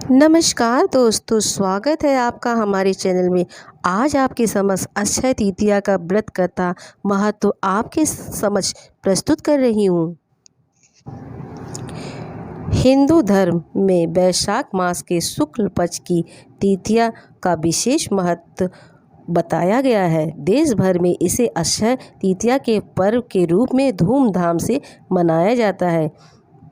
नमस्कार दोस्तों, स्वागत है आपका हमारे चैनल में। आज आपके समक्ष अक्षय तृतीया का व्रत कथा महत्व आपके समक्ष प्रस्तुत कर रही हूँ। हिंदू धर्म में वैशाख मास के शुक्ल पक्ष की तृतीया का विशेष महत्व बताया गया है। देश भर में इसे अक्षय तृतीया के पर्व के रूप में धूमधाम से मनाया जाता है।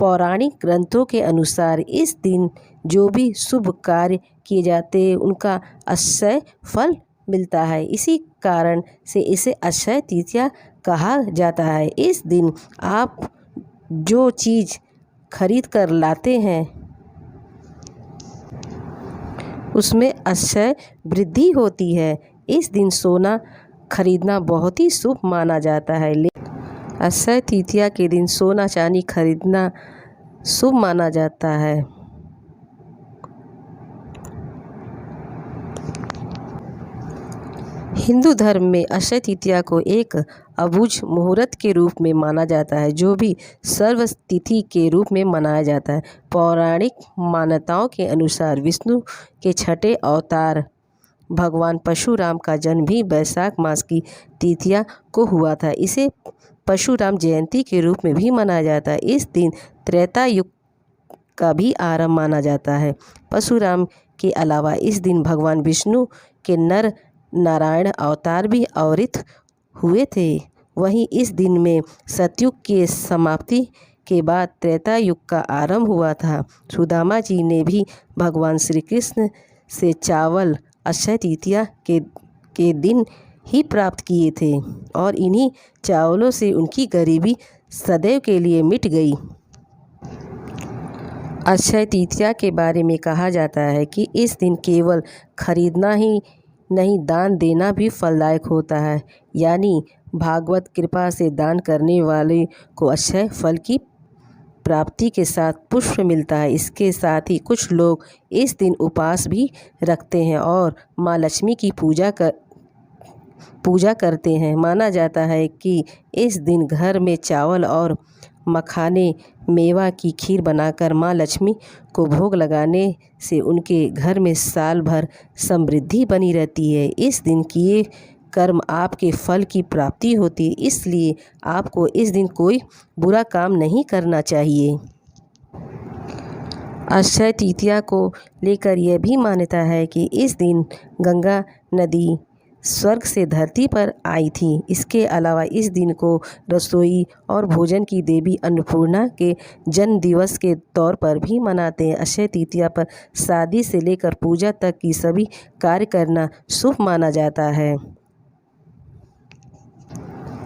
पौराणिक ग्रंथों के अनुसार इस दिन जो भी शुभ कार्य किए जाते हैं उनका अक्षय फल मिलता है। इसी कारण से इसे अक्षय तृतीया कहा जाता है। इस दिन आप जो चीज़ खरीद कर लाते हैं उसमें अक्षय वृद्धि होती है। इस दिन सोना खरीदना बहुत ही शुभ माना जाता है। अक्षय तृतीया के दिन सोना चांदी खरीदना शुभ माना जाता है। हिंदू धर्म में अक्षय तृतीया को एक अबूझ मुहूर्त के रूप में माना जाता है, जो भी सर्व तिथि के रूप में मनाया जाता है। पौराणिक मान्यताओं के अनुसार विष्णु के छठे अवतार भगवान परशुराम का जन्म भी वैशाख मास की तृतीया को हुआ था। इसे परशुराम जयंती के रूप में भी मनाया जाता है। इस दिन त्रेता युग का भी आरंभ माना जाता है। परशुराम के अलावा इस दिन भगवान विष्णु के नर नारायण अवतार भी अवतरित हुए थे। वहीं इस दिन में सतयुग के समाप्ति के बाद त्रेता युग का आरंभ हुआ था। सुदामा जी ने भी भगवान श्री कृष्ण से चावल अक्षय तृतीया के दिन ही प्राप्त किए थे और इन्हीं चावलों से उनकी गरीबी सदैव के लिए मिट गई। अक्षय तृतीया के बारे में कहा जाता है कि इस दिन केवल खरीदना ही नहीं, दान देना भी फलदायक होता है। यानी भागवत कृपा से दान करने वाले को अक्षय फल की प्राप्ति के साथ पुष्प मिलता है। इसके साथ ही कुछ लोग इस दिन उपवास भी रखते हैं और माँ लक्ष्मी की पूजा करते हैं। माना जाता है कि इस दिन घर में चावल और मखाने मेवा की खीर बनाकर माँ लक्ष्मी को भोग लगाने से उनके घर में साल भर समृद्धि बनी रहती है। इस दिन किए कर्म आपके फल की प्राप्ति होती है, इसलिए आपको इस दिन कोई बुरा काम नहीं करना चाहिए। अक्षय तृतीया को लेकर यह भी मान्यता है कि इस दिन गंगा नदी स्वर्ग से धरती पर आई थी। इसके अलावा इस दिन को रसोई और भोजन की देवी अन्नपूर्णा के जन्म दिवस के तौर पर भी मनाते हैं। अक्षय तृतीया पर शादी से लेकर पूजा तक की सभी कार्य करना शुभ माना जाता है।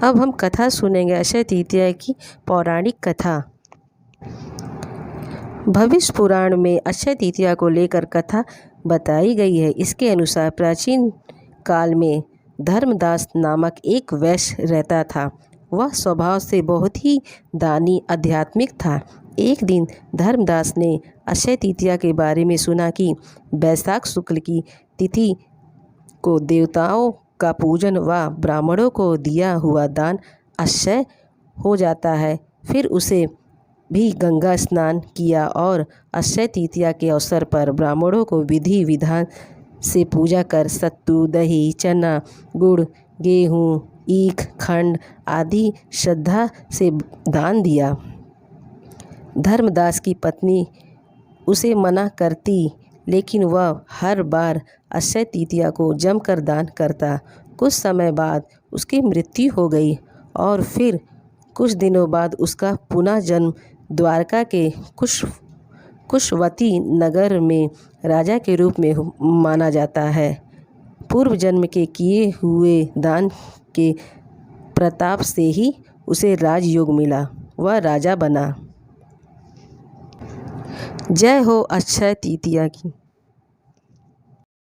अब हम कथा सुनेंगे अक्षय तृतीया की पौराणिक कथा। भविष्य पुराण में अक्षय तृतीया को लेकर कथा बताई गई है। इसके अनुसार प्राचीन काल में धर्मदास नामक एक वैश्य रहता था। वह स्वभाव से बहुत ही दानी आध्यात्मिक था। एक दिन धर्मदास ने अक्षय तृतीया के बारे में सुना कि वैशाख शुक्ल की तिथि को देवताओं का पूजन व ब्राह्मणों को दिया हुआ दान अक्षय हो जाता है। फिर उसे भी गंगा स्नान किया और अक्षय तृतीया के अवसर पर ब्राह्मणों को विधि विधान से पूजा कर सत्तू, दही, चना, गुड़, गेहूँ, ईख, खंड आदि श्रद्धा से दान दिया। धर्मदास की पत्नी उसे मना करती, लेकिन वह हर बार अक्षय तृतीया को जमकर दान करता। कुछ समय बाद उसकी मृत्यु हो गई और फिर कुछ दिनों बाद उसका पुनः जन्म द्वारका के कुशवती नगर में राजा के रूप में माना जाता है। पूर्व जन्म के किए हुए दान के प्रताप से ही उसे राजयोग मिला, वह राजा बना। जय हो अक्षय तृतीया की।